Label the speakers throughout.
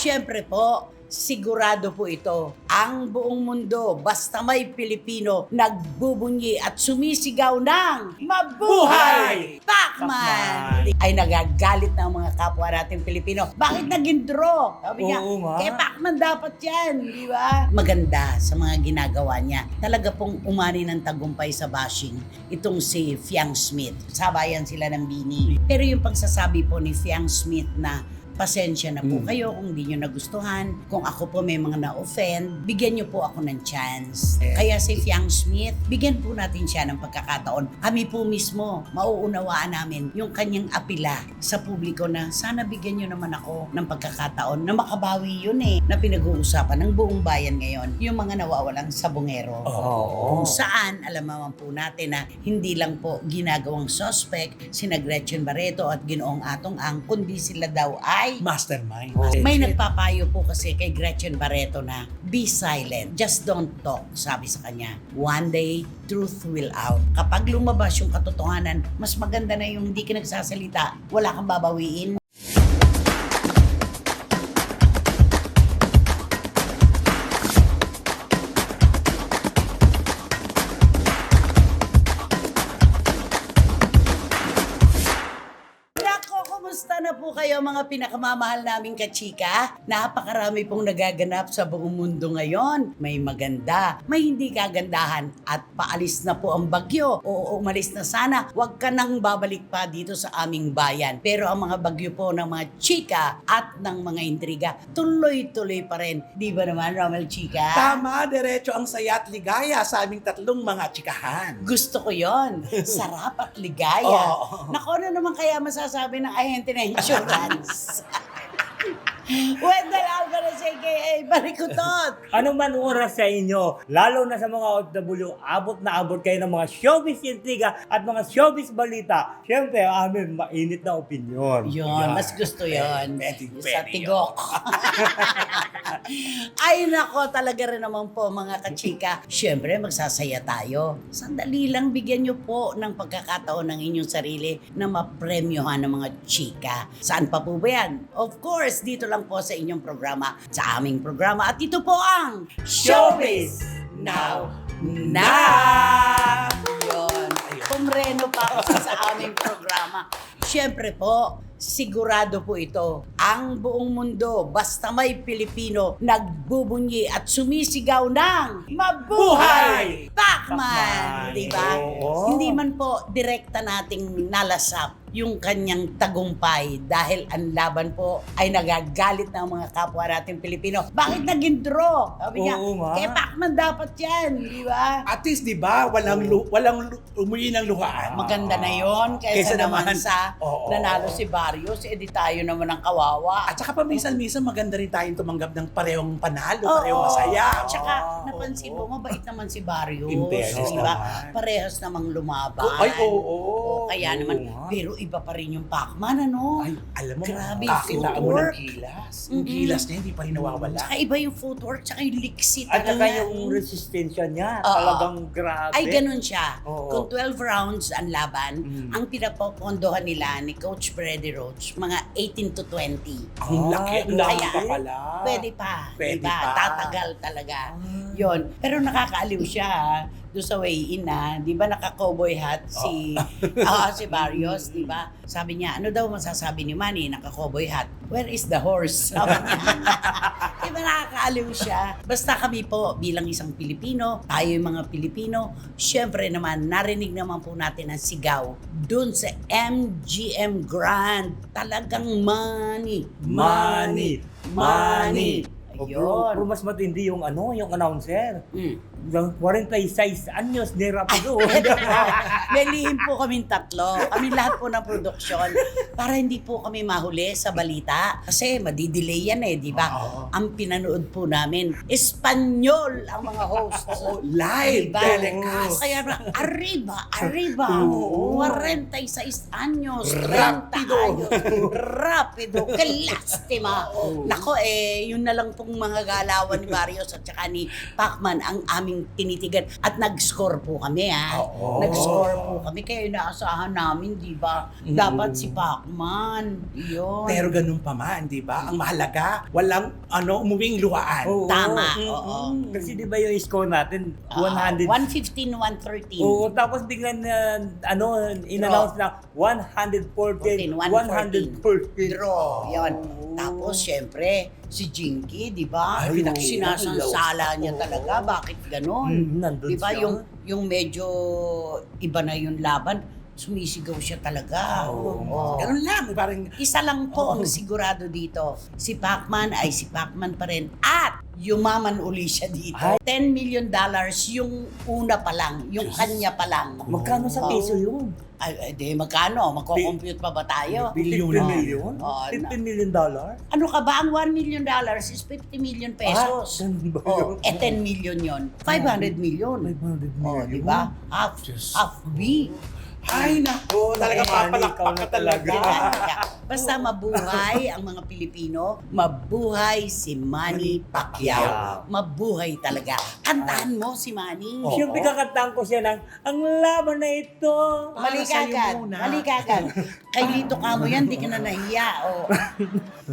Speaker 1: Siyempre po, sigurado po ito. Ang buong mundo, basta may Pilipino, nagbubunyi at sumisigaw ng Mabuhay! Pacman! Ay nagagalit ng mga kapwa natin Pilipino. Bakit naging draw? Sabi niya,
Speaker 2: Oo nga.
Speaker 1: kay Pacman dapat yan, di ba? Maganda sa mga ginagawa niya. Talaga pong umani ng tagumpay sa bashing itong si Fiang Smith. Sabayan sila ng Bini. Pero yung pagsasabi po ni Fiang Smith na pasensya na po kayo kung hindi nyo nagustuhan. Kung ako po may mga na-offend, bigyan nyo po ako ng chance. Kaya si Fiang Smith, bigyan po natin siya ng pagkakataon. Kami po mismo, mauunawaan namin yung kanyang apila sa publiko na sana bigyan nyo naman ako ng pagkakataon na makabawi yun na pinag-uusapan ng buong bayan ngayon. Yung mga nawawalang sabongero.
Speaker 2: Oo.
Speaker 1: Kung saan, alam naman po natin na hindi lang po ginagawang suspect sina Gretchen Barreto at Ginoong Atong Ang, kundi sila daw ay
Speaker 3: Mastermind.
Speaker 1: may nagpapayo po kasi kay Gretchen Barreto na be silent, just don't talk, sabi sa kanya. One day, truth will out. Kapag lumabas yung katotohanan, mas maganda na yung hindi ka nagsasalita, wala kang babawiin. Kumusta na po kayo mga pinakamamahal naming kachika? Napakarami pong nagaganap sa buong mundo ngayon. May maganda, may hindi kagandahan at paalis na po ang bagyo. O umalis na sana, huwag ka nang babalik pa dito sa aming bayan. Pero ang mga bagyo po ng mga chika at ng mga intriga, tuloy-tuloy pa rin. Di ba naman, Romel Chika?
Speaker 3: Tama, diretso ang saya at ligaya sa aming tatlong mga chikahan.
Speaker 1: Gusto ko yon. Sarap at ligaya.
Speaker 3: Oo.
Speaker 1: Nako, ano naman kaya masasabi ng ahente na insurance? Wendell Alvarez aka Barikutot.
Speaker 2: Ano man oras sa inyo, lalo na sa mga OFW, abot na abot kayo ng mga showbiz intriga at mga showbiz balita. Siyempre, amin mainit na opinion.
Speaker 1: Yun, mas gusto yun.
Speaker 3: Pwede,
Speaker 1: Sa
Speaker 3: pwede
Speaker 1: tigok. Ay nako, talaga rin naman po mga kachika. Siyempre, magsasaya tayo. Sandali lang, bigyan nyo po ng pagkakataon ng inyong sarili na mapremyohan ng mga chika. Saan pa po ba yan? Of course, dito lang po sa inyong programa, sa aming programa. At ito po ang
Speaker 2: Showbiz
Speaker 3: Now
Speaker 1: Na! Yun. Pumreno pa ako sa aming programa. Siyempre po, sigurado po ito. Ang buong mundo, basta may Pilipino, nagbubunyi at sumisigaw ng Mabuhay! Pacman!
Speaker 2: Pacman!
Speaker 1: Di ba?
Speaker 2: Oo.
Speaker 1: Hindi man po direkta nating nalasap yung kanyang tagumpay dahil ang laban po ay nagagalit ng mga kapwa natin Pilipino. Bakit naging draw? Sabi niya,
Speaker 2: Oo nga.
Speaker 1: kay Pacman dapat yan, di ba?
Speaker 3: At least, di ba, walang umuwi ng luhaan.
Speaker 1: Maganda na yon kaysa
Speaker 3: Kaysa
Speaker 1: naman
Speaker 3: naman,
Speaker 1: sa
Speaker 3: oo.
Speaker 1: nanalo si Barrios, edi tayo naman ang kawawa.
Speaker 3: At saka pa minsan maganda rin tayong tumanggap ng parehong panalo,
Speaker 1: Oo.
Speaker 3: parehong masaya.
Speaker 1: Tsaka
Speaker 3: Oo.
Speaker 1: napansin mo, mabait naman si Barrios.
Speaker 3: In fairness
Speaker 1: Di ba?
Speaker 3: naman.
Speaker 1: Parehas namang lumaban.
Speaker 3: Ay, oo.
Speaker 1: Oo, kaya naman,
Speaker 2: nga.
Speaker 1: pero iba pa rin yung Pacman, ano?
Speaker 3: Ay, alam mo,
Speaker 1: Grabe,
Speaker 3: kakilaan mo
Speaker 1: footwork.
Speaker 3: ng kilas. Yung kilas niya, hindi pa rin nawawala.
Speaker 1: Tsaka iba yung footwork, tsaka yung liksi
Speaker 2: At saka
Speaker 1: talaga.
Speaker 2: yung resistensya niya,
Speaker 1: Oo.
Speaker 2: talagang grabe.
Speaker 1: Ay, ganun siya.
Speaker 2: Oo.
Speaker 1: Kung 12 rounds ang laban, ang pinapopondohan nila ni Coach Freddy Roach, mga 18 to 20.
Speaker 3: Ang laki, ang laki
Speaker 1: Kaya,
Speaker 3: pa pala.
Speaker 1: Pwede pa.
Speaker 3: Pwede
Speaker 1: diba?
Speaker 3: pa.
Speaker 1: Tatagal talaga. Yon. Pero nakakaaliw siya doon sa weigh-in di ba naka-cowboy hat si si Barrios, di ba? Sabi niya, ano daw masasabi ni Manny, naka-cowboy hat? Where is the horse? Sabi niya. Di ba nakakaaliw siya? Basta kami po bilang isang Pilipino, tayo yung mga Pilipino, syempre naman narinig naman po natin ang sigaw doon sa MGM Grand. Talagang money.
Speaker 2: Money! Money!
Speaker 1: Ayun.
Speaker 2: Pero mas matindi yung yung announcer.
Speaker 1: Mm.
Speaker 2: Yung 46 anyos ni Rapido.
Speaker 1: May lihim po kaming tatlo. Kami lahat po ng produksyon para hindi po kami mahuli sa balita. Kasi madidelay yan di ba?
Speaker 3: Oo.
Speaker 1: Ang pinanood po namin, Espanyol ang mga hosts.
Speaker 3: Live
Speaker 1: Diba?
Speaker 3: telecast.
Speaker 1: Kaya arriba.
Speaker 3: Oo.
Speaker 1: 46 anyos, 30
Speaker 3: Rapido.
Speaker 1: anyos. Rapido. Que lastima. Nako yun na lang pong mga galawan ni Barrios at saka ni Pacman ang aming naming tinitigan. At nag-score po kami, ha?
Speaker 3: Oo.
Speaker 1: Nag-score po kami. Kaya inaasahan namin, di ba? Dapat si Pacman. Yun.
Speaker 3: Pero ganun pa man, di ba? Ang mahalaga, walang umuwing luhaan.
Speaker 2: Oo.
Speaker 1: Tama,
Speaker 2: Mm-mm.
Speaker 1: oo.
Speaker 2: Kasi di ba yung score natin, 100.
Speaker 1: 115, 113.
Speaker 2: Oo, tapos biglang in-announce na 114, 114.
Speaker 1: Draw. Yun. Tapos, syempre, si Jinky, di ba?
Speaker 3: Ay, oo.
Speaker 1: Sinasansala niya talaga. Bakit ganon?
Speaker 2: Nandun
Speaker 1: Di ba?
Speaker 2: siya.
Speaker 1: Yung medyo iba na yung laban, sumisigaw siya talaga. Oo.
Speaker 3: Ganun lang, parang
Speaker 1: Isa lang po ang sigurado dito. Si Pacman ay si Pacman pa rin. At yumaman uli siya dito.
Speaker 2: Ay.
Speaker 1: $10 million yung una pa lang. Yung kanya pa lang.
Speaker 2: Magkano sa peso yun?
Speaker 1: Ay, di magkano? Magko-compute pa ba tayo?
Speaker 2: 15 million?
Speaker 1: Oh,
Speaker 2: $15 million?
Speaker 1: Ano ka ba? Ang $1 million is 50 million pesos.
Speaker 2: ganun ba
Speaker 1: Oh,
Speaker 2: yun?
Speaker 1: 10 million yon. 500 million.
Speaker 2: 500 million.
Speaker 1: Oh, di ba? Half B.
Speaker 3: ay nako, talaga papalakpak ka talaga.
Speaker 1: Basta mabuhay ang mga Pilipino, mabuhay si Manny Pacquiao. Mabuhay talaga. Kantahan mo si Manny.
Speaker 2: Siyempre kakantahan ko siya ng, ang laban na ito.
Speaker 3: Para sa'yo muna.
Speaker 1: Malikagan. Kay Lito Camo yan, di ka na nahiya. Oh.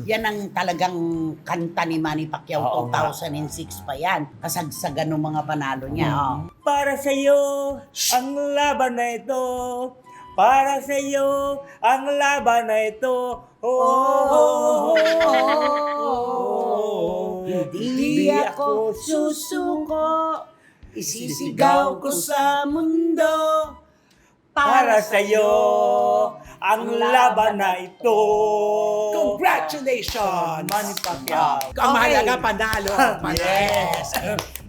Speaker 1: Yan ang talagang kanta ni Manny Pacquiao.
Speaker 2: Oo nga.
Speaker 1: 2006 pa yan. Kasagsagan ng mga panalo niya. Oh.
Speaker 2: Para sa iyo, ang laban na ito. Para sa iyo, ang laban na ito.
Speaker 1: Hindi ako susuko, isisigaw ko sa mundo.
Speaker 2: Para sa iyo, ang laban na ito.
Speaker 3: Congratulations!
Speaker 2: Manny Pacquiao.
Speaker 3: Ang mahalaga, panalo.
Speaker 1: Yes.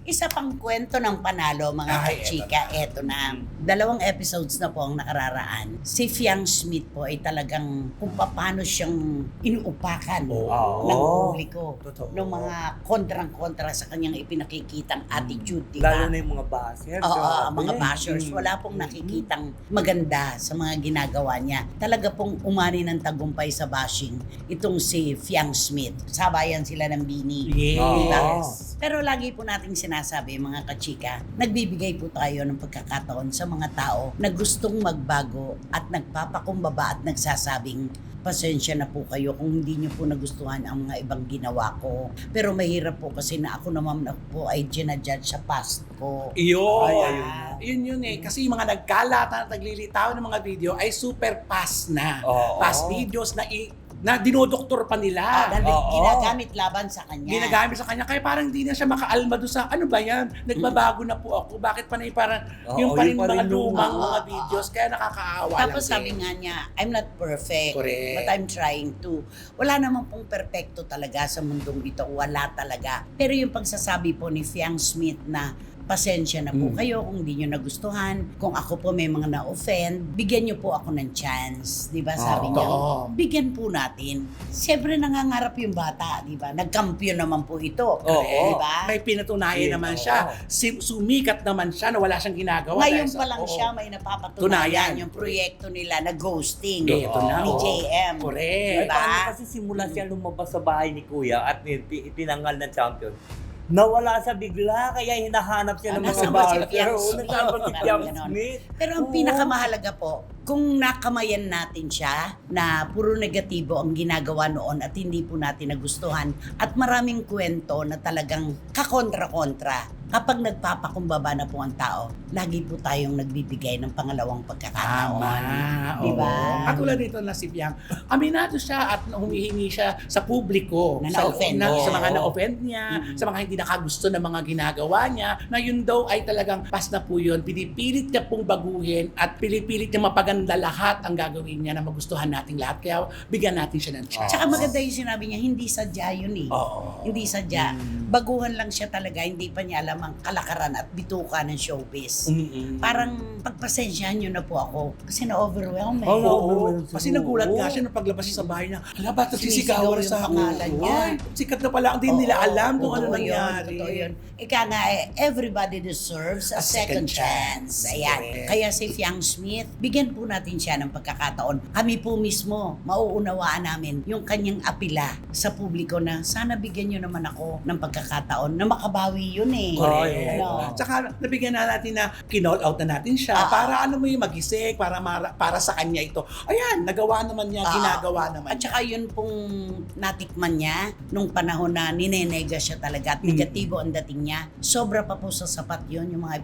Speaker 1: Isa pang kwento ng panalo, mga
Speaker 3: Ay,
Speaker 1: kachika, eto na. 2 episodes na po ang nakararaan. Si Fiang Smith po ay talagang kung paano siyang inuupakan
Speaker 2: Oo.
Speaker 1: ng publiko.
Speaker 3: Totoo.
Speaker 1: Ng mga kontrang-kontra sa kanyang ipinakikitang attitude, di
Speaker 2: Lalo
Speaker 1: ba?
Speaker 2: na yung mga bashers.
Speaker 1: Oo,
Speaker 2: grabe.
Speaker 1: ang mga bashers. Wala pong nakikitang maganda sa mga ginagawa niya. Talaga pong umani ng tagumpay sa bashing itong si Fiang Smith. Sabayan sila ng Bini.
Speaker 3: Yes.
Speaker 1: Diba? Pero lagi po nating sinasabi, mga kachika, nagbibigay po tayo ng pagkakataon sa mga tao na gustong magbago at nagpapakumbaba at nagsasabing, pasensya na po kayo kung hindi niyo po nagustuhan ang mga ibang ginawa ko. Pero mahirap po kasi na ako naman po ay ginajudge sa past ko.
Speaker 3: Iyon.
Speaker 2: Ay,
Speaker 3: Yun yun eh. Kasi yung mga nagkalat at naglilitaw ng mga video ay super past na.
Speaker 2: Oo.
Speaker 3: Past videos na dinodoktor pa nila.
Speaker 1: Ginagamit laban sa kanya.
Speaker 3: Ginagamit sa kanya. Kaya parang hindi na siya makaalma doon sa, ano ba yan? Nagbabago na po ako. Bakit pa na parang yung pa rin
Speaker 2: yung pa
Speaker 3: mga
Speaker 2: rin
Speaker 3: lumang
Speaker 1: yung-
Speaker 3: mga videos. Kaya nakakaawa
Speaker 1: Tapos
Speaker 3: lang
Speaker 1: sabi
Speaker 3: din.
Speaker 1: nga niya, I'm not perfect,
Speaker 3: Correct.
Speaker 1: but I'm trying to. Wala namang pong perfecto talaga sa mundong ito. Wala talaga. Pero yung pagsasabi po ni Fiang Smith na pasensya na po kayo kung hindi nyo nagustuhan. Kung ako po may mga na-offend, bigyan nyo po ako ng chance. Di ba? Sabi niya,
Speaker 3: Oo.
Speaker 1: bigyan po natin. Siyempre nangangarap yung bata, di ba? Nagkampiyon naman po ito.
Speaker 2: Oo.
Speaker 1: Di ba?
Speaker 3: May pinatunayan
Speaker 2: Yeah,
Speaker 3: naman
Speaker 2: oo.
Speaker 3: siya. Sumikat naman siya na wala siyang ginagawa.
Speaker 1: Ngayon
Speaker 3: dahil sa-
Speaker 1: pa lang
Speaker 3: oo.
Speaker 1: siya may napapatunayan
Speaker 3: Tunayan.
Speaker 1: yung proyekto nila na ghosting
Speaker 3: Ito na,
Speaker 1: ni
Speaker 3: oo.
Speaker 1: JM.
Speaker 3: Correct.
Speaker 1: Diba?
Speaker 2: Paano kasi simula siya lumabas sa bahay ni Kuya at itinanggal ng champion. Nawala sa bigla, kaya hinahanap siya ng mga
Speaker 1: Nasaan ba si
Speaker 2: bashers.
Speaker 1: Fiang
Speaker 2: Oo,
Speaker 1: Smith?
Speaker 2: nasaan ba si Fiang
Speaker 1: Ganon.
Speaker 2: Smith?
Speaker 1: Pero ang
Speaker 2: Oo.
Speaker 1: pinakamahalaga po, kung nakamayan natin siya na puro negatibo ang ginagawa noon at hindi po natin nagustuhan at maraming kwento na talagang kakontra-kontra. Kapag nagpapakumbaba na po ang tao, lagi po tayong nagbibigay ng pangalawang pagkakataon.
Speaker 3: Tama.
Speaker 1: Di ba?
Speaker 3: oo. Katulad nito na si Piang, aminado siya at humihingi siya sa publiko.
Speaker 1: Na
Speaker 3: sa,
Speaker 1: na-offend.
Speaker 3: sa mga
Speaker 2: Oo.
Speaker 3: na-offend niya, sa mga hindi nakagusto ng mga ginagawa niya, na yun daw ay talagang pas na po yun. Pinipilit niya pong baguhin at pinipilit niya mapaganda lahat ang gagawin niya na magustuhan nating lahat. Kaya bigyan natin siya ng chance.
Speaker 1: Tsaka maganda yung sinabi niya, hindi sadya yun eh.
Speaker 3: Oo.
Speaker 1: Hindi sadya. Baguhan lang siya talaga, hindi pa niya alam ang kalakaran at bituka ng showbiz. Parang pagpasensyahan niyo na po ako kasi na-overwhelm eh.
Speaker 2: Oo,
Speaker 3: Oo.
Speaker 2: overwhelmed
Speaker 3: Kasi
Speaker 2: siguro.
Speaker 3: nagulat nga siya nung paglabas niya sa bahay niya. Hala, ba't
Speaker 1: Sinisigaw
Speaker 3: nagsisigawan
Speaker 1: yung
Speaker 3: sa akin?
Speaker 1: pangalan niya.
Speaker 3: Ay, sikat na pala. Hindi nila alam kung ano
Speaker 1: Totoo yun,
Speaker 3: nangyari.
Speaker 1: totoo yun. Ika nga everybody deserves a second chance. Ayan.
Speaker 3: Correct.
Speaker 1: Kaya si Fiang Smith, bigyan po natin siya ng pagkakataon. Kami po mismo, mauunawaan namin yung kanyang apila sa publiko na sana bigyan nyo naman ako ng pagkakataon na makabawi yun eh.
Speaker 3: Correct. Correct.
Speaker 1: No.
Speaker 3: Tsaka nabigyan na natin na kinall out na natin siya para ano mo yung magising, para sa kanya ito. Ayan, nagawa naman niya, ginagawa naman
Speaker 1: At saka yun pong natikman niya nung panahon na ninenega siya talaga at negatibo ang dating niya. Sobra pa po sa sapat yun, yung mga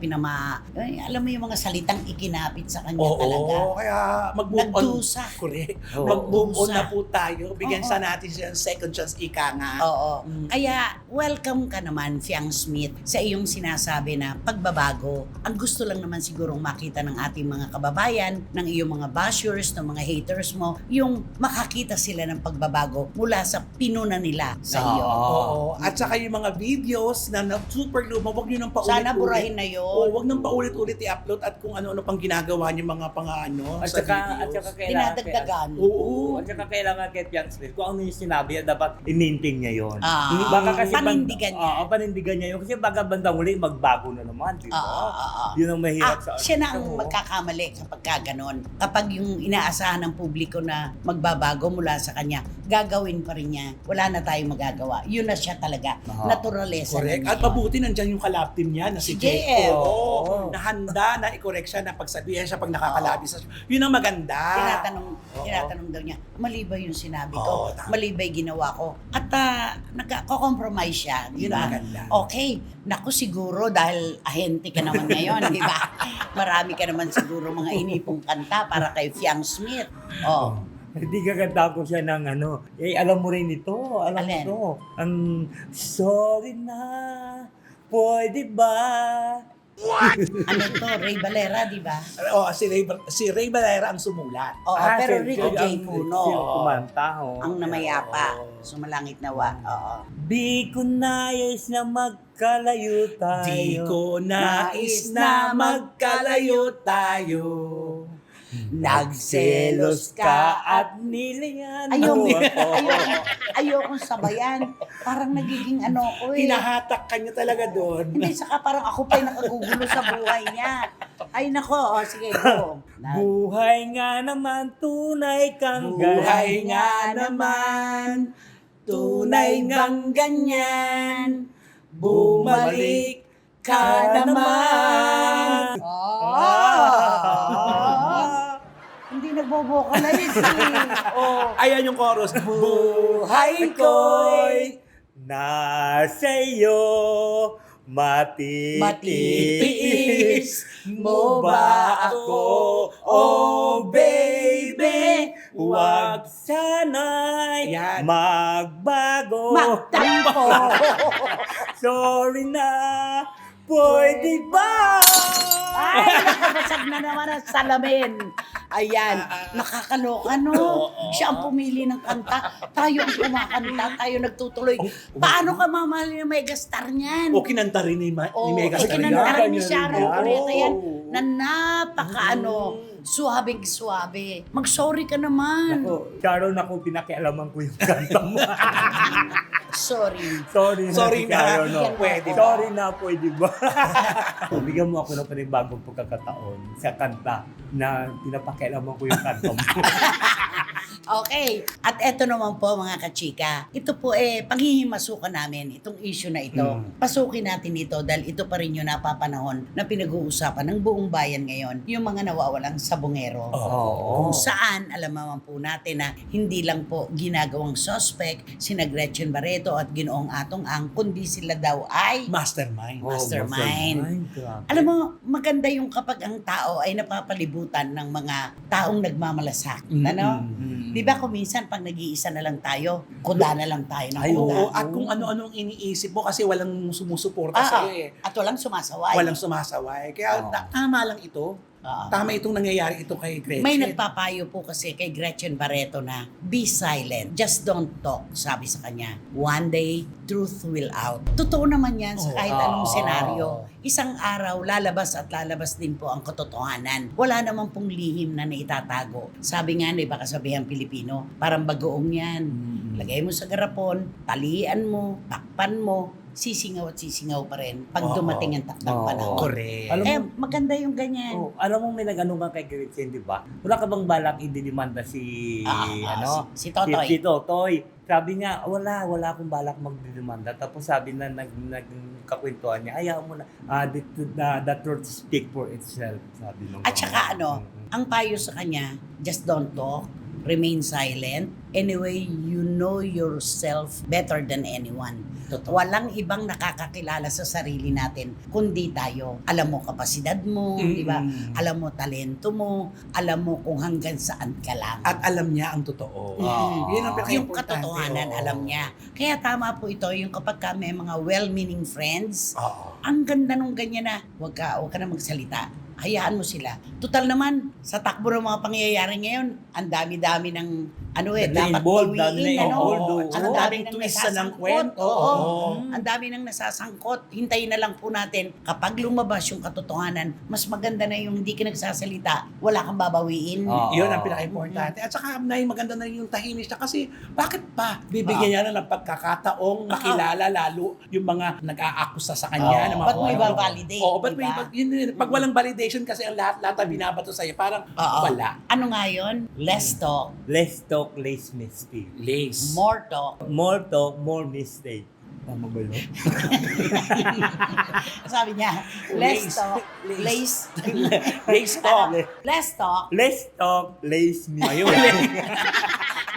Speaker 1: alam mo yung mga salitang ikinapit sa kanya talaga.
Speaker 3: Kaya mag-move on.
Speaker 1: Nagdusa.
Speaker 3: Correct.
Speaker 2: Oo.
Speaker 3: Mag-move on
Speaker 1: Dusa.
Speaker 3: na po tayo. Bigyan
Speaker 1: Oo.
Speaker 3: sa natin siya ng second chance, ika nga.
Speaker 1: Oo. Kaya, welcome ka naman, Fiang Smith, sa iyong sinasabi na pagbabago. Ang gusto lang naman sigurong makita ng ating mga kababayan, ng iyong mga bashers, ng mga haters mo, yung makakita sila ng pagbabago mula sa pinuna nila sa iyo.
Speaker 3: Oo. At saka yung mga videos na super luma, wag nyo nang paulit-ulit.
Speaker 1: Sana burahin na yun.
Speaker 3: Oo, wag nang paulit-ulit i-upload at kung ano-ano pang ginagawa niyo mga pang-ano
Speaker 2: At
Speaker 3: sa
Speaker 2: saka
Speaker 3: videos.
Speaker 2: kailangan
Speaker 1: Dinadagdagan.
Speaker 3: Oo.
Speaker 2: At saka kailangan kay Fiang Smith, kung ano yung sinabi niya, dapat i-maintain niya yun.
Speaker 1: Panindigan niya.
Speaker 2: Oo, panindigan niya yun. Kasi baka bandang uli, magbago na naman, di ba? Yun ang mahirap sa
Speaker 1: Siya na ang
Speaker 2: Oo.
Speaker 1: magkakamali kapag ganon. Kapag yung inaasahan ng publiko na magbabago mula sa kanya, gagawin pa rin niya. Wala na tayong magagawa. Yun na siya talaga.
Speaker 2: Oo.
Speaker 1: Naturalesa.
Speaker 3: Correct.
Speaker 1: na
Speaker 3: At
Speaker 1: yun.
Speaker 3: mabuti nandyan yung kalab team niya na si
Speaker 1: Si JM.
Speaker 3: Oo.
Speaker 2: Oo.
Speaker 3: Na handa na i-correct siya, na pagsabihan siya pag nakakalabis siya. Yun ang maganda.
Speaker 1: Tinatanong daw niya, mali ba yung sinabi
Speaker 3: Oo,
Speaker 1: ko?
Speaker 3: tama.
Speaker 1: Mali ba yung ginawa ko? At nagko-compromise siya.
Speaker 3: Yun ang maganda.
Speaker 1: Okay. Naku, siguro dahil ahente ka naman ngayon, di ba? Marami ka naman siguro mga inipong kanta para kay Fiang Smith. Oh.
Speaker 2: Hindi gaganda ko siya ng alam mo rin ito, alam mo
Speaker 1: Alin?
Speaker 2: ito. Ang sorry na, pwede ba?
Speaker 1: Ano to? Ray Valera, di ba?
Speaker 3: Si Ray Valera ang sumulat.
Speaker 1: Oo, pero Rico J. Puno.
Speaker 2: Kumanta,
Speaker 1: Ang namayapa. Sumalangit nawa. Oo.
Speaker 2: Di ko nais na magkalayo tayo.
Speaker 3: Di ko nais na magkalayo tayo.
Speaker 1: Nagselos ka at
Speaker 2: nilingan
Speaker 1: ayokong sabayan. Parang nagiging ko eh.
Speaker 3: Hinahatak ka niya talaga doon.
Speaker 1: Hindi, saka parang ako pa'y nakagugulo sa buhay niya. Ay nako, sige, go.
Speaker 2: Buhay nga naman, tunay kang
Speaker 3: Buhay
Speaker 2: ganyan.
Speaker 3: nga naman, tunay ngang ganyan, bumalik ka naman.
Speaker 1: Hindi nagbo-vocalize eh.
Speaker 3: Ayan yung chorus. Buhay ko'y
Speaker 2: Nasa iyo, matitiis
Speaker 3: matitiis mo ba ako? Oh baby,
Speaker 2: Huwag sana'y
Speaker 3: Yan.
Speaker 2: magbago.
Speaker 1: Magtampo.
Speaker 2: Sorry na, pwede ba?
Speaker 1: Ay, nakabasag na naman ang salamin. Ayan, nakakaloka no. Siya ang pumili ng kanta. Tayo ang kumakanta, tayo nagtutuloy. Paano ka mamahal yung megastar niyan?
Speaker 3: O kinanta rin ni Megastar.
Speaker 1: Kinanta rin ni
Speaker 2: yan.
Speaker 1: Sharon
Speaker 2: Oo.
Speaker 1: Cuneta yan na napaka suwabing-suwabe. Mag-sorry ka naman.
Speaker 2: Ako, Sharon, ako pinakialaman ko yung kanta mo.
Speaker 1: Sorry.
Speaker 3: Sorry na,
Speaker 2: Sharon, no?
Speaker 3: pwede ba?
Speaker 2: Sorry na, pwede ba? Bigyan mo ako ng panibagong pagkakataon sa kanta na pinapakialaman ko yung kanta mo.
Speaker 1: Okay. At eto naman po mga kachika. Ito po panghihimasukan namin itong issue na ito. Pasukin natin ito dahil ito pa rin yung napapanahon na pinag-uusapan ng buong bayan ngayon. Yung mga nawawalang sabongero.
Speaker 2: Oo.
Speaker 1: Kung saan, alam naman po natin na hindi lang po ginagawang suspect sina Gretchen Barreto at Ginoong Atong Ang, kundi sila daw ay
Speaker 3: Mastermind.
Speaker 1: Mastermind.
Speaker 2: Grabe.
Speaker 1: alam mo, maganda yung kapag ang tao ay napapalibutan ng mga taong nagmamalasakit. Ano? Di ba kung minsan pag nag-iisa na lang tayo, kuda na lang tayo ng
Speaker 2: Ay,
Speaker 1: kuda.
Speaker 3: Oo, at kung ano-anong iniisip mo kasi walang sumusuporta
Speaker 1: Ah,
Speaker 3: sa iyo eh.
Speaker 1: At walang sumasaway.
Speaker 3: Walang sumasaway. Kaya
Speaker 2: Oo.
Speaker 3: tama lang ito.
Speaker 1: Ah.
Speaker 3: Tama itong nangyayari ito kay Gretchen.
Speaker 1: May nagpapayo po kasi kay Gretchen Barreto na be silent, just don't talk, sabi sa kanya. One day, truth will out. Totoo naman yan sa kahit anong senaryo. Isang araw, lalabas at lalabas din po ang katotohanan. Wala naman pong lihim na naitatago. Sabi nga, di ba kasabihan Pilipino, parang bagoong yan. Lagay mo sa garapon, talian mo, takpan mo, sisingaw at sisingaw pa rin pag dumating ang takdang
Speaker 2: Oo.
Speaker 1: panahon.
Speaker 3: Correct.
Speaker 2: Alam mo,
Speaker 1: Maganda yung ganyan.
Speaker 2: alam mo may nag-ano nga kay Gretchen, di ba? Wala ka bang balak ididimanda si
Speaker 1: Si Totoy.
Speaker 2: Si Totoy Sabi niya, wala akong balak magdidemanda. Tapos sabi na nagkakwentuhan niya, ayaw mo na, the truth speak for itself, sabi nung
Speaker 1: At saka ang payo sa kanya, just don't talk, remain silent. Anyway, you know yourself better than anyone.
Speaker 3: Totoo.
Speaker 1: Walang ibang nakakakilala sa sarili natin kundi tayo. Alam mo kapasidad mo, di ba? Alam mo talento mo, alam mo kung hanggang saan ka lang.
Speaker 3: At alam niya ang totoo. Yun ang
Speaker 1: Yung
Speaker 3: pinaka-importante.
Speaker 1: katotohanan,
Speaker 3: Oo.
Speaker 1: alam niya. Kaya tama po ito, yung kapag ka may mga well-meaning friends,
Speaker 3: Oo.
Speaker 1: ang ganda nung ganyan na, wag ka na magsalita. Hayaan mo sila. Total naman, sa takbo ng mga pangyayari ngayon, ang dami-dami ng dapat
Speaker 2: involved, dami
Speaker 1: bawiin,
Speaker 2: na involved, oo.
Speaker 1: Ang
Speaker 3: Ang
Speaker 1: dami
Speaker 3: daming
Speaker 1: ng
Speaker 3: twist na ng
Speaker 1: nasasangkot.
Speaker 3: kwento.
Speaker 1: Oo.
Speaker 3: Oo.
Speaker 1: Ang dami ng nasasangkot. Hintayin na lang po natin, kapag lumabas yung katotohanan, mas maganda na yung hindi ka nagsasalita, wala kang babawiin.
Speaker 2: Oo.
Speaker 3: Yun ang pinaka-importante. At saka, maganda na yung tahimik siya. Kasi, bakit pa? Bibigyan niya na ng pagkakataong makilala lalo yung mga nag-aakusa sa kanya. ng mga
Speaker 1: Ba't mo
Speaker 3: kung ano.
Speaker 1: i-validate,
Speaker 3: Oo, ba't mo
Speaker 1: diba?
Speaker 3: pag walang validation kasi ang lahat na binabato sa'yo, parang
Speaker 1: Oo.
Speaker 3: wala.
Speaker 1: Ano nga yun? Less talk,
Speaker 2: Less talk, less mistake.
Speaker 3: Lace.
Speaker 1: more talk.
Speaker 2: More talk, more mistake. Tama ba yun?
Speaker 1: Sabi niya, less
Speaker 3: Lace.
Speaker 1: talk,
Speaker 3: Lace.
Speaker 1: lace
Speaker 3: Lace talk.
Speaker 1: less talk,
Speaker 2: Less talk, less mistake.
Speaker 3: Ayun.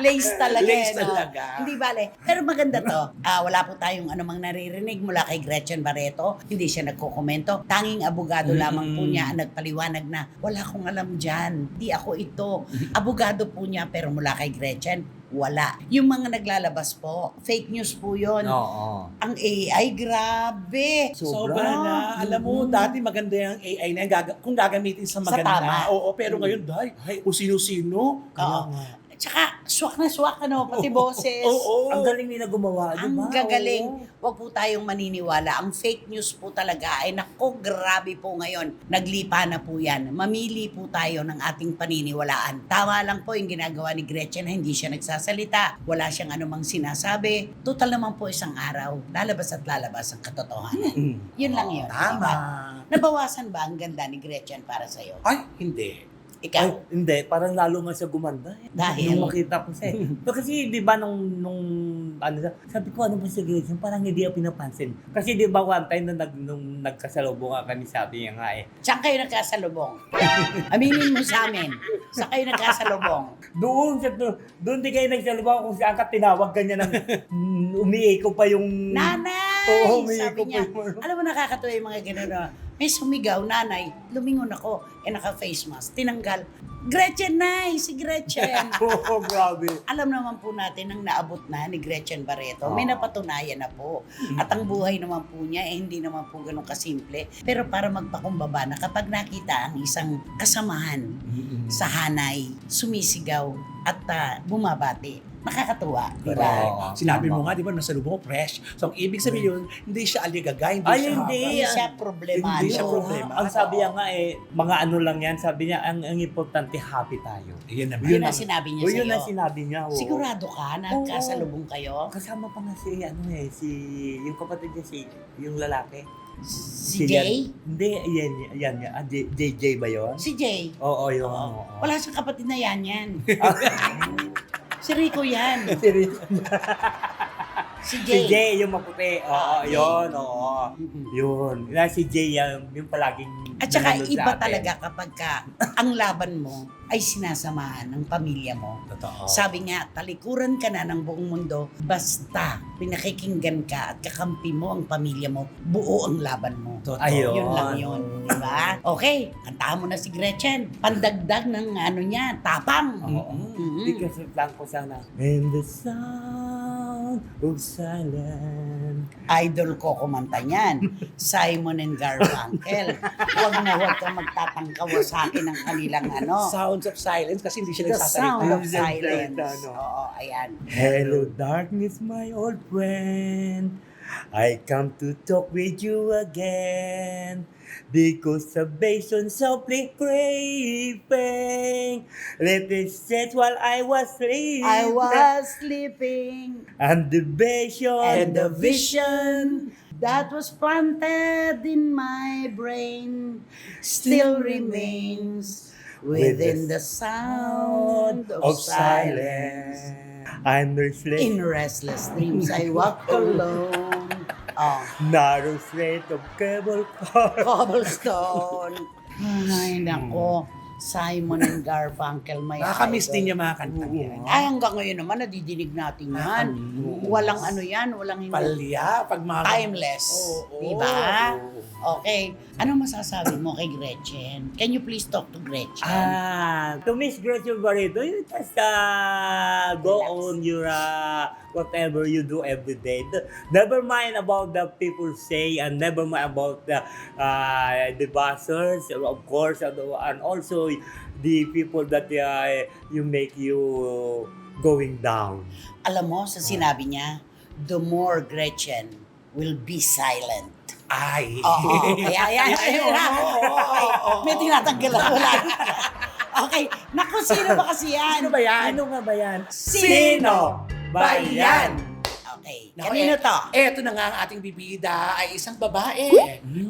Speaker 1: lace talaga.
Speaker 3: Lace
Speaker 1: no?
Speaker 3: talaga.
Speaker 1: Hindi bale. Pero maganda to. Wala po tayong anumang naririnig mula kay Gretchen Barreto. Hindi siya nagkokomento. Tanging abogado lamang po niya ang nagpaliwanag na wala akong alam dyan. Di ako ito. Abogado po niya pero mula kay Gretchen, wala. Yung mga naglalabas po, fake news po yun.
Speaker 2: Oo.
Speaker 1: Ang AI, grabe.
Speaker 3: Sobra na. Alam mo, dati maganda yung AI na yan, kung gagamitin sa maganda.
Speaker 1: tama.
Speaker 3: Oo, pero ngayon, dahil kung sino-sino.
Speaker 1: Oo. Tsaka, swak na swak, pati boses.
Speaker 3: Oo.
Speaker 2: Ang galing nila gumawa, di ba?
Speaker 1: Ang gagaling. Huwag po tayong maniniwala. Ang fake news po talaga ay naku, grabe po ngayon. Naglipa na po yan. Mamili po tayo ng ating paniniwalaan. Tama lang po yung ginagawa ni Gretchen na hindi siya nagsasalita. Wala siyang anumang sinasabi. Total naman po isang araw. Lalabas at lalabas ang katotohanan. Yun lang yun.
Speaker 3: Tama.
Speaker 1: Diba? Nabawasan ba ang ganda ni Gretchen para sa'yo?
Speaker 3: Ay, hindi.
Speaker 1: Ikaw?
Speaker 2: Ay, hindi, parang lalo nga siya gumanda.
Speaker 1: Dahil?
Speaker 2: Nung makita ko siya. Pero kasi, di ba, nung sabi ko, ano ba si Gretchen? Parang hindi ako pinapansin. Kasi di ba, one time nung nagkasalubong kami, sabi niya nga
Speaker 1: Saan kayo nagkasalubong? Aminin mo sa amin. Saan kayo nagkasalubong?
Speaker 2: Doon di kayo nagsalubong kung saan ka tinawag kanya ng umiiko pa yung...
Speaker 1: Nanay!
Speaker 2: Oo, may
Speaker 1: sabi
Speaker 2: iko
Speaker 1: niya.
Speaker 2: pa yung-
Speaker 1: Alam mo, nakakatuwa yung mga gano'n. May sumigaw, nanay. Lumingon ako. Naka-face mask. Tinanggal. Gretchen, nay! Si Gretchen!
Speaker 2: Oo, grabe.
Speaker 1: Alam naman po natin ang naabot na ni Gretchen Barreto. May
Speaker 2: Oo.
Speaker 1: napatunayan na po. At ang buhay naman po niya, hindi naman po ganun kasimple. Pero para magpakumbaba na kapag nakita ang isang kasamahan sa hanay, sumisigaw at bumabati. Nakakatuwa, di ba?
Speaker 2: Oo.
Speaker 3: Sinabi mo
Speaker 2: Tama.
Speaker 3: nga, di ba, nasa lubong mo, fresh. So, ang ibig sabihin yun, hindi siya aligaga, hindi
Speaker 2: Ay,
Speaker 3: siya...
Speaker 2: hindi.
Speaker 1: Hindi siya problemado.
Speaker 3: Hindi siya problema.
Speaker 2: Ang sabi niya nga mga ano lang yan, sabi niya, ang importante happy tayo.
Speaker 3: Yun naman.
Speaker 1: Yun ang sinabi niya
Speaker 2: Yun
Speaker 1: sa'yo.
Speaker 2: ang sinabi niya. oo.
Speaker 1: Sigurado ka, nagkasalubong kayo?
Speaker 2: Kasama pa nga si, yung kapatid niya, yung lalaki.
Speaker 1: Si Jay?
Speaker 2: Hindi, yan. JJ ba yun?
Speaker 1: Si Jay.
Speaker 2: Oo, yun.
Speaker 1: Oo.
Speaker 2: oo.
Speaker 1: Wala siyang kapatid na yan. Si Rico yan. Si
Speaker 2: Si
Speaker 1: Jay.
Speaker 2: Jay, yung maputi. Oo,
Speaker 1: Jay.
Speaker 2: yun, oo. Yun. Si Jay, yung palaging
Speaker 1: At saka
Speaker 2: nanonood sa
Speaker 1: iba
Speaker 2: atin.
Speaker 1: talaga kapag ang laban mo ay sinasamahan ng pamilya mo.
Speaker 3: Totoo.
Speaker 1: Sabi nga, talikuran ka na ng buong mundo basta pinakikinggan ka at kakampi mo ang pamilya mo, buo ang laban mo.
Speaker 3: Totoo.
Speaker 2: Ayun.
Speaker 1: Yun lang yun. Diba? Okay, kantahan mo na si Gretchen. Pandagdag ng niya, tapang.
Speaker 2: Oo.
Speaker 1: Mhm.
Speaker 2: Because lang ko sana. And the sound of silence.
Speaker 1: Idol ko kumanta niyan. Simon and Garfunkel. Huwag na huwag kang magtatangkawa sa akin ng kanilang
Speaker 3: Sounds of silence kasi hindi siya
Speaker 1: The sound
Speaker 3: nagsasalita.
Speaker 1: of silence.
Speaker 2: Ano?
Speaker 1: Oo, ayan.
Speaker 2: Hello darkness, my old friend. I come to talk with you again. Because salvation softly creeping. Let it set while I was sleeping.
Speaker 1: I was sleeping
Speaker 2: And the vision.
Speaker 1: and the vision that was planted in my brain still remains within the sound of silence.
Speaker 2: I'm restless.
Speaker 1: In restless dreams, I walk alone. Oh,
Speaker 2: Narrow straight of cable car.
Speaker 1: cobblestone. Ay, nako. Simon and Garfunkel, may
Speaker 3: Nakakamiss
Speaker 1: idol.
Speaker 3: din yung mga kantang yan.
Speaker 1: Ay, hanggang ngayon naman, nadidinig natin yan. Walang ano yan, walang hindi.
Speaker 3: Palya, pag mga...
Speaker 1: Timeless.
Speaker 3: Oo.
Speaker 1: Diba? Okay. Ano masasabi mo kay Gretchen? Can you please talk to Gretchen?
Speaker 2: To Miss Gretchen Barreto, you just go on your whatever you do every day. Never mind about the people say, and never mind about the buzzers, of course, and also the people that you make you going down.
Speaker 1: Alam mo, sa sinabi niya, the more Gretchen will be silent.
Speaker 3: Ay.
Speaker 1: Oo. Kaya. May tinatanggal ako lagi. Okay. Naku, sino ba kasi yan?
Speaker 3: Sino ba yan?
Speaker 2: Ano nga ba yan?
Speaker 1: Sino
Speaker 3: ba yan?
Speaker 1: Okay.
Speaker 3: Naku,
Speaker 1: Kanino to?
Speaker 3: Eto na nga ang ating bibida ay isang babae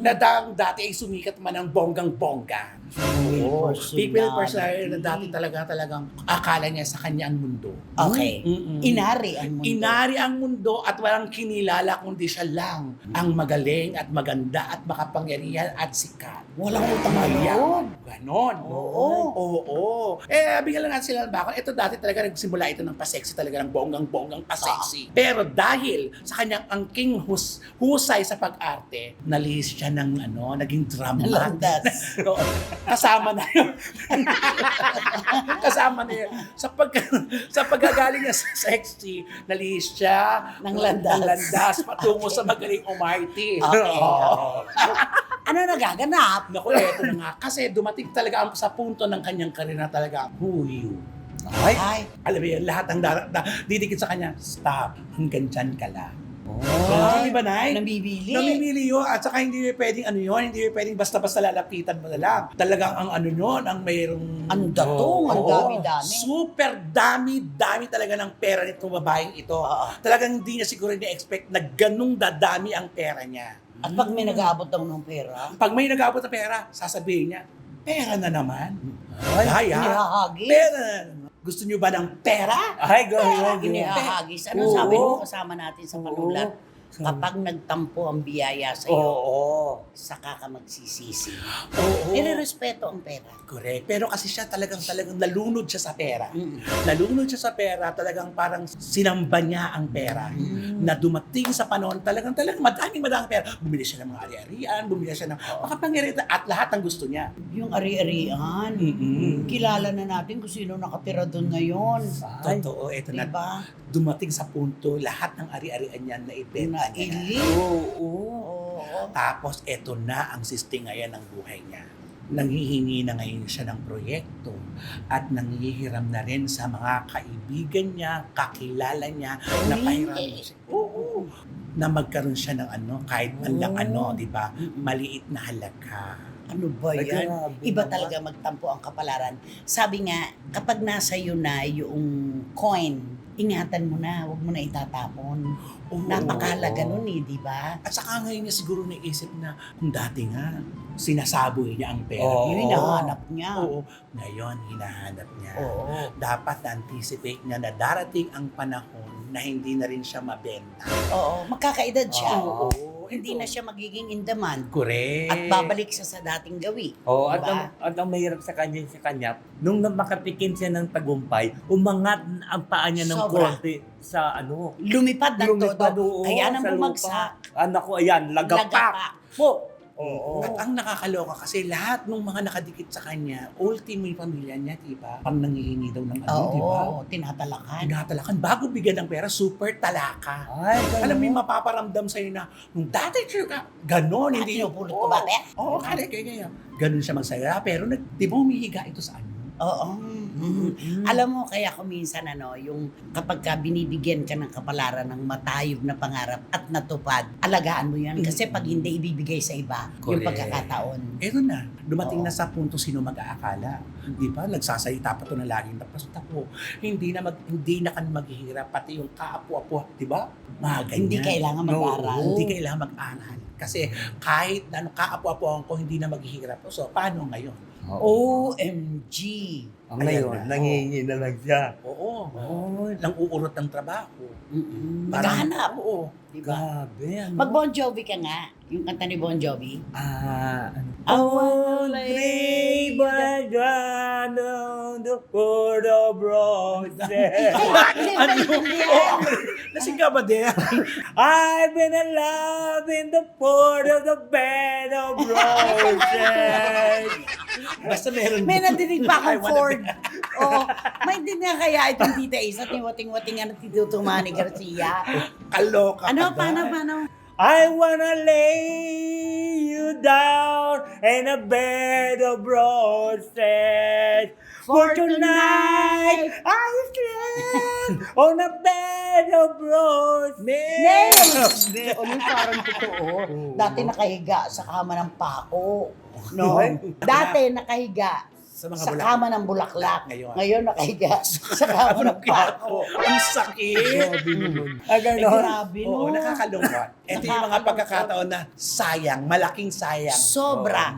Speaker 3: na dati ay sumikat man ng bonggang-bongga.
Speaker 1: Oo,
Speaker 3: People personality na dati talagang akala niya sa kanya ang mundo.
Speaker 1: Okay.
Speaker 3: Mm-mm.
Speaker 1: Inari ang mundo.
Speaker 3: Inari ang mundo at walang kinilala kundi siya lang ang magaling at maganda at makapangyarihan at sikat.
Speaker 1: Walang utang na
Speaker 3: Maya.
Speaker 1: loob.
Speaker 3: Ganon. Oo. Bigyan lang natin sila ng bakit. Ito dati talaga nagsimula ito ng pasexy talaga ng bonggang-bonggang pasexy. Pero dahil sa kanyang angking husay sa pag-arte, nalihis siya ng naging drama.
Speaker 1: Landas.
Speaker 3: Oo. Kasama na yun. Kasama na yun. Sa pagagaling niya sa sexy, nalihis siya
Speaker 1: Ng landas.
Speaker 3: patungo sa magaling umarti.
Speaker 1: Okay.
Speaker 3: Oo.
Speaker 1: Ano nagaganap?
Speaker 3: Naku, eto na nga. Kasi dumating talaga sa punto ng kanyang karir na talaga, who you?
Speaker 1: Ay.
Speaker 3: Alam mo yun, lahat ng didikit sa kanya, stop, hanggang dyan ka lang.
Speaker 1: Ay.
Speaker 3: Di ba, Nay?
Speaker 1: Namibili.
Speaker 3: Namimili yun. At saka hindi pwedeng hindi pwedeng basta-basta lalapitan mo na lang. Talagang ang yun, ang mayroong...
Speaker 1: Ang datong, ang
Speaker 3: Oo.
Speaker 1: dami-dami.
Speaker 3: Super dami talaga ng pera nitong babaeng ito. Talagang hindi niya siguro ni-expect na ganung dadami ang pera niya.
Speaker 1: At pag may nag-aabot daw ng pera,
Speaker 3: Pag may nag-aabot na pera, sasabihin niya, pera na naman. Ay,
Speaker 1: inihahagis.
Speaker 3: pera na naman. Gusto niyo ba ng pera?
Speaker 2: Ay, go.
Speaker 1: Inihahagis. Ano
Speaker 3: Oo.
Speaker 1: sabi mo kasama natin sa panulat? Kapag nagtampo ang biyaya sa iyo,
Speaker 2: Oo.
Speaker 1: saka ka magsisisi.
Speaker 3: Oo.
Speaker 1: Nirerespeto ang pera.
Speaker 3: Correct. Pero kasi siya talagang nalunod siya sa pera.
Speaker 1: Mm.
Speaker 3: Nalunod siya sa pera, talagang parang sinamba niya ang pera. Na dumating sa panahon, talagang madaming pera. Bumili siya ng mga ari-arian, bumili siya ng makapangyarihan at lahat ng gusto niya.
Speaker 1: Yung ari-arian, kilala na natin kung sino nakatira doon ngayon.
Speaker 3: Totoo, eto na.
Speaker 1: Diba?
Speaker 3: Dumating sa punto, lahat ng ari-arian niya na ibenta
Speaker 1: Na
Speaker 3: niya.
Speaker 1: ili. Oo.
Speaker 3: Tapos eto na ang siste ngayon ng buhay niya. Nanghihingi na ngayon siya ng proyekto at nanghihiram na rin sa mga kaibigan niya, kakilala niya, na pahiramin siya. Oo. Na magkaroon siya ng kahit man lang di ba? Maliit na halaga.
Speaker 1: Ano ba
Speaker 2: Ay,
Speaker 1: yan?
Speaker 2: grabe
Speaker 1: Iba
Speaker 2: naman.
Speaker 1: talaga magtampo ang kapalaran. Sabi nga, kapag nasa iyo na yung coin, ingatan mo na, huwag mo na itatapon.
Speaker 3: Oo.
Speaker 1: Napakahalaga nun di ba?
Speaker 3: At saka ngayon niya siguro naisip na kung dati nga, sinasaboy niya ang pera.
Speaker 2: Oo.
Speaker 1: Yun hinahanap niya.
Speaker 3: Oo. Ngayon, hinahanap niya.
Speaker 1: Oo.
Speaker 3: Dapat na-anticipate niya na darating ang panahon na hindi na rin siya mabenta.
Speaker 1: Oo. Magkakaedad siya.
Speaker 3: Oo.
Speaker 1: Hindi na siya magiging in demand.
Speaker 3: Correct.
Speaker 1: At babalik siya sa dating gawi.
Speaker 2: Oo,
Speaker 1: Diba?
Speaker 2: at ang mahirap sa kanya, nung makatikim siya ng tagumpay, umangat ang paa niya ng
Speaker 1: Sobra.
Speaker 2: konti sa
Speaker 1: Lumipad ng
Speaker 2: lumipad,
Speaker 1: todo.
Speaker 2: oo,
Speaker 1: Kaya nang
Speaker 2: sa
Speaker 1: bumagsak.
Speaker 2: lupa. Anak ko, ayan, lagapak.
Speaker 1: Lagapak.
Speaker 2: Po. Oo.
Speaker 3: At ang nakakaloka kasi lahat ng mga nakadikit sa kanya, ultimate pamilya niya, diba? Pang nangihingi daw ng
Speaker 1: Oo,
Speaker 3: diba?
Speaker 1: tinatalakan.
Speaker 3: Tinatalakan. Bago bigyan ng pera, super talaka.
Speaker 2: Ay, ganun.
Speaker 3: Alam mo yung mapaparamdam sa'yo na, nung dati ka, ganon, hindi
Speaker 1: Pinupulot ko ba, Pe?
Speaker 3: Oo, kaya kaya. Ganon siya magsaya, pero di ba humihiga ito sa ano?
Speaker 1: Oo. Alam mo, kaya ko minsan yung kapag ka binibigyan ka ng kapalaran ng matayog na pangarap at natupad, alagaan mo yan. Kasi pag hindi ibibigay sa iba, yung
Speaker 3: Correct.
Speaker 1: pagkakataon.
Speaker 3: Eto na, dumating
Speaker 1: Oo.
Speaker 3: na sa punto sino mag-aakala. Di ba? Nagsasalita pa to na laging tapos-tapo. Hindi na kami maghihirap, pati yung kaapo-apo, di ba? Mga ganyan.
Speaker 1: Hindi kailangan mag-aral.
Speaker 3: Oo, hindi kailangan mag-aral. Kasi kahit kaapo-apo ko, hindi na maghihirap. So, paano ngayon?
Speaker 1: OMG.
Speaker 2: Ngayon, nangihingi na lang siya.
Speaker 3: Oo. Nang uurot ng trabaho.
Speaker 1: Maghanap.
Speaker 3: Oo.
Speaker 1: Diba?
Speaker 2: Grabe, ano?
Speaker 1: Mag Bon Jovi ka nga. Yung kanta ni Bon Jovi.
Speaker 2: I won't leave my gun on the port of roses.
Speaker 1: Ano?
Speaker 3: Lasing ka ba din?
Speaker 2: I've been in love in the port of the bed of roses.
Speaker 3: Basta meron.
Speaker 1: May nadinig pa
Speaker 3: I
Speaker 1: akong
Speaker 3: wanna
Speaker 1: Ford. Oo. May din na kaya itong Tita Isa at yung wating-watingan at Tito Tumani Garcia.
Speaker 3: Kaloka.
Speaker 1: Ano,
Speaker 3: ka ba?
Speaker 1: paano?
Speaker 2: I wanna lay you down in a bed of roses. For tonight, I sleep on a bed of roses.
Speaker 1: Nails! Ano parang totoo. Dati nakahiga sa kama ng pako. No? Dati nakahiga
Speaker 3: Sa mga
Speaker 1: sa
Speaker 3: bulaklak.
Speaker 1: kama ng bulaklak.
Speaker 3: Ngayon.
Speaker 1: Ngayon nakahiga sa kama ng pako.
Speaker 3: Ang sakit.
Speaker 2: Ah, ganon.
Speaker 1: Grabe, no?
Speaker 3: Oo, nakakalungkot. Ito yung mga
Speaker 1: Nakakalungkot.
Speaker 3: pagkakataon na sayang, malaking sayang.
Speaker 1: Sobra.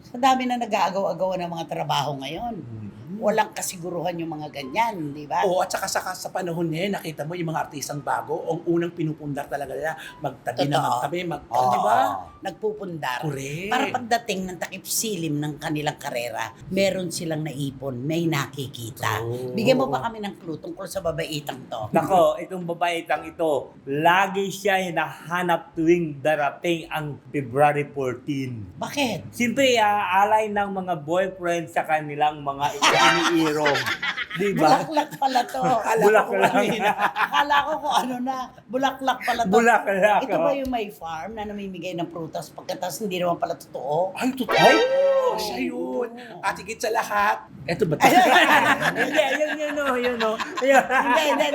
Speaker 1: Sa dami na nag-aagaw-agawan ng mga trabaho ngayon. Walang kasiguruhan yung mga ganyan, di ba?
Speaker 3: Oo, at saka sa panahon niya, nakita mo yung mga artistang bago, ang unang pinupundar talaga nila, magtabi na
Speaker 1: Totoo.
Speaker 3: magtabi,
Speaker 1: Oo,
Speaker 3: di ba?
Speaker 1: Nagpupundar.
Speaker 3: Correct.
Speaker 1: Para pagdating ng takip silim ng kanilang karera, meron silang naipon, may nakikita.
Speaker 3: Oo.
Speaker 1: Bigyan mo pa kami ng clue tungkol sa babaitang to.
Speaker 2: Nako, itong babaitang ito, lagi siya hinahanap tuwing darating ang February 14.
Speaker 1: Bakit?
Speaker 2: Siyempre, alay ng mga boyfriend sa kanilang mga iniirong. Di ba?
Speaker 1: Bulaklak pala to.
Speaker 2: Bulaklak.
Speaker 1: Akala ko kung ano na, bulaklak pala to.
Speaker 2: Bulaklak.
Speaker 1: Ito ba yung may farm na namimigay ng prutas pagkatas hindi naman pala totoo?
Speaker 3: Ay, totoo. Ay, siya yun. At higit sa lahat, eto ba?
Speaker 2: Hindi, yun o.
Speaker 1: Hindi.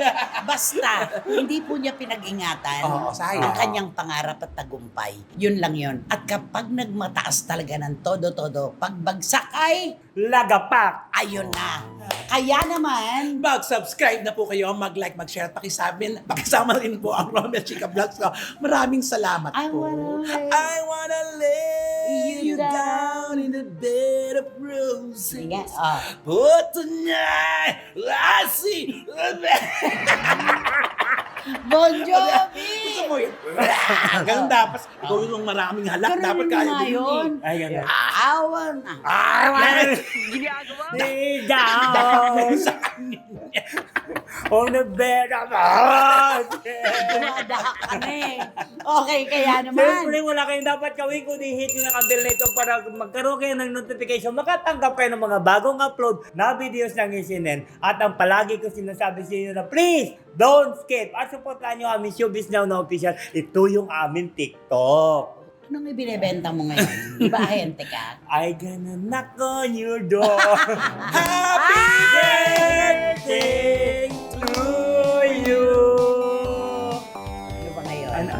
Speaker 1: Basta, hindi po niya pinag-ingatan
Speaker 3: Oo, sayang.
Speaker 1: ang kanyang pangarap at tagumpay. Yun lang yun. At kapag nagmataas talaga ng todo-todo, pagbagsak ay,
Speaker 2: Lagapak.
Speaker 1: ayun na. Kaya naman,
Speaker 3: Mag-subscribe na po kayo, mag-like, mag-share, at pakisama rin po ang Romel Chica Vlogs ko. Maraming salamat
Speaker 1: I
Speaker 3: po.
Speaker 1: wanna lay
Speaker 3: I wanna lay
Speaker 1: you
Speaker 3: you down in the bed of roses.
Speaker 1: Sige,
Speaker 3: But tonight, I see
Speaker 1: Bon
Speaker 3: Gusto
Speaker 1: Jovi!
Speaker 3: mo yun? Ganun dapat. Ikaw yung maraming halak.
Speaker 1: Ganun
Speaker 3: Dapat kaya
Speaker 1: nga
Speaker 3: din
Speaker 1: yun.
Speaker 3: eh.
Speaker 2: Ay, ganun.
Speaker 1: Awan na.
Speaker 2: Lay down
Speaker 3: Sa kanya.
Speaker 2: on the bed of roses.
Speaker 1: Dumadaha ka na eh. Okay, kaya naman.
Speaker 2: Siyempre, wala kayong dapat gawin kundi hit nyo ng bell nito para magkaroon kayo ng notification, makatanggap kayo ng mga bagong upload na videos ng Isinen. At ang palagi ko sinasabi sa inyo na please, don't skip. At supportan nyo aming Showbiz Now na official. Ito yung aming TikTok.
Speaker 1: Anong ibinebenta mo ngayon? Di ba ahente ka?
Speaker 2: I gonna knock on your door.
Speaker 3: Happy birthday
Speaker 2: to you.
Speaker 1: Ano ba ngayon?
Speaker 2: Ano?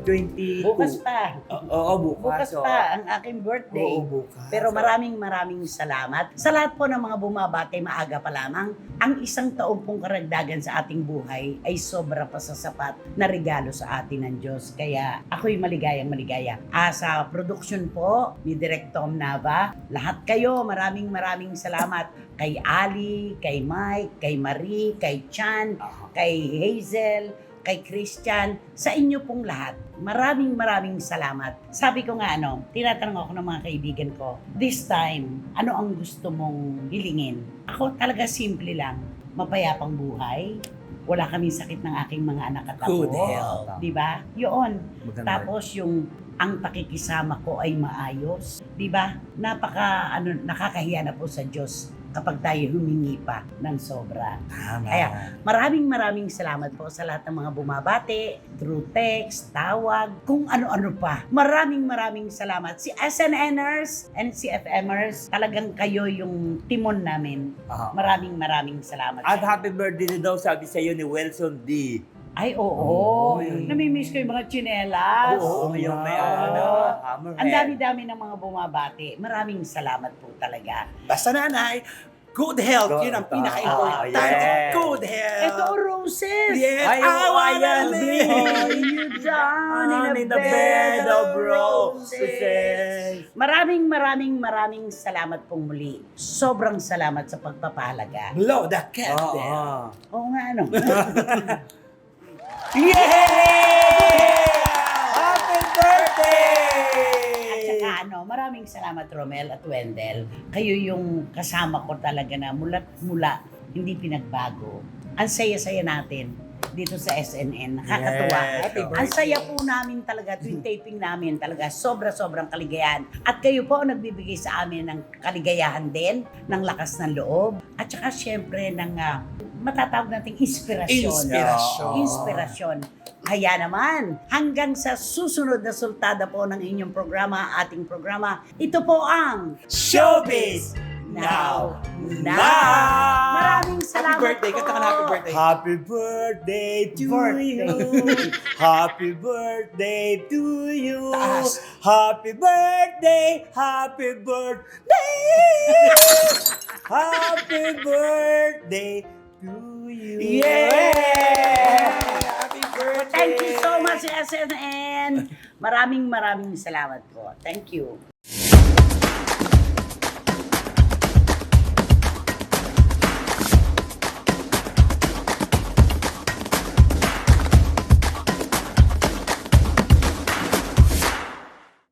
Speaker 2: 22.
Speaker 1: Bukas pa.
Speaker 2: Oo, bukas.
Speaker 1: Bukas pa ang aking birthday.
Speaker 2: Oo, bukas.
Speaker 1: Pero maraming salamat. Sa lahat po ng mga bumabati maaga pa lamang, ang isang taong pong karagdagan sa ating buhay ay sobra pa sa sapat na regalo sa atin ng Diyos. Kaya ako'y maligaya. Sa production po ni Direk Tom Nava, lahat kayo maraming salamat. Kay Ali, kay Mike, kay Marie, kay Chan, kay Hazel, kay Christian, sa inyo pong lahat. Maraming salamat. Sabi ko nga tinatanong ako ng mga kaibigan ko, this time, ano ang gusto mong hilingin? Ako talaga simple lang, mapayapang buhay, wala kaming sakit ng aking mga anak at ako.
Speaker 3: Good health.
Speaker 1: Diba? Yun.
Speaker 2: Maganda.
Speaker 1: Tapos yung ang pakikisama ko ay maayos. Diba? Nakakahiya na po sa Diyos kapag tayo humingi pa ng sobra.
Speaker 3: Tama.
Speaker 1: Kaya maraming salamat po sa lahat ng mga bumabati, through text, tawag, kung ano-ano pa. Maraming salamat. Si SNNers and si FMers, talagang kayo yung timon namin. Maraming salamat.
Speaker 2: At happy birthday daw sabi sa iyo ni Wilson D.
Speaker 1: Ay, oo.
Speaker 2: Oy.
Speaker 1: Namimiss ko yung mga tsinelas.
Speaker 2: Oo, yung may hammerhead.
Speaker 1: Ang dami-dami ng mga bumabati. Maraming salamat po talaga.
Speaker 3: Basta nanay, good health.
Speaker 2: Good
Speaker 3: Yun ang
Speaker 2: health.
Speaker 3: pinaka-important.
Speaker 2: Yes.
Speaker 3: Good health.
Speaker 1: Ito, roses.
Speaker 3: Yes,
Speaker 2: Ay,
Speaker 3: I wanna
Speaker 2: ayan,
Speaker 3: live.
Speaker 1: You down
Speaker 2: in the bed of roses.
Speaker 1: Maraming salamat pong muli. Sobrang salamat sa pagpapahalaga.
Speaker 3: Blow the candle.
Speaker 1: Oo nga, ano?
Speaker 2: Yay! Happy
Speaker 1: At
Speaker 2: birthday!
Speaker 1: saka maraming salamat Romel at Wendell. Kayo yung kasama ko talaga na mula hindi pinagbago. Ang saya-saya natin dito sa SNN. Nakakatuwa.
Speaker 2: Yes.
Speaker 3: Happy birthday.
Speaker 1: Ang saya po namin talaga, tuwing taping namin talaga, sobrang kaligayahan. At kayo po ang nagbibigay sa amin ng kaligayahan din, ng lakas ng loob, at saka syempre ng matatawag nating inspirasyon. Inspirasyon. Kaya naman, hanggang sa susunod na sultada po ng inyong programa, ating programa, ito po ang
Speaker 2: Showbiz
Speaker 1: Now!
Speaker 2: Now!
Speaker 1: Maraming salamat
Speaker 3: Happy birthday.
Speaker 1: po!
Speaker 3: Kanta ka na happy birthday.
Speaker 2: Happy birthday to you. Happy birthday to you.
Speaker 3: Taas.
Speaker 2: Happy birthday. Happy birthday. Happy birthday to you.
Speaker 3: Yeah! Happy birthday.
Speaker 1: Thank you so much, SNN! Maraming salamat po. Thank you.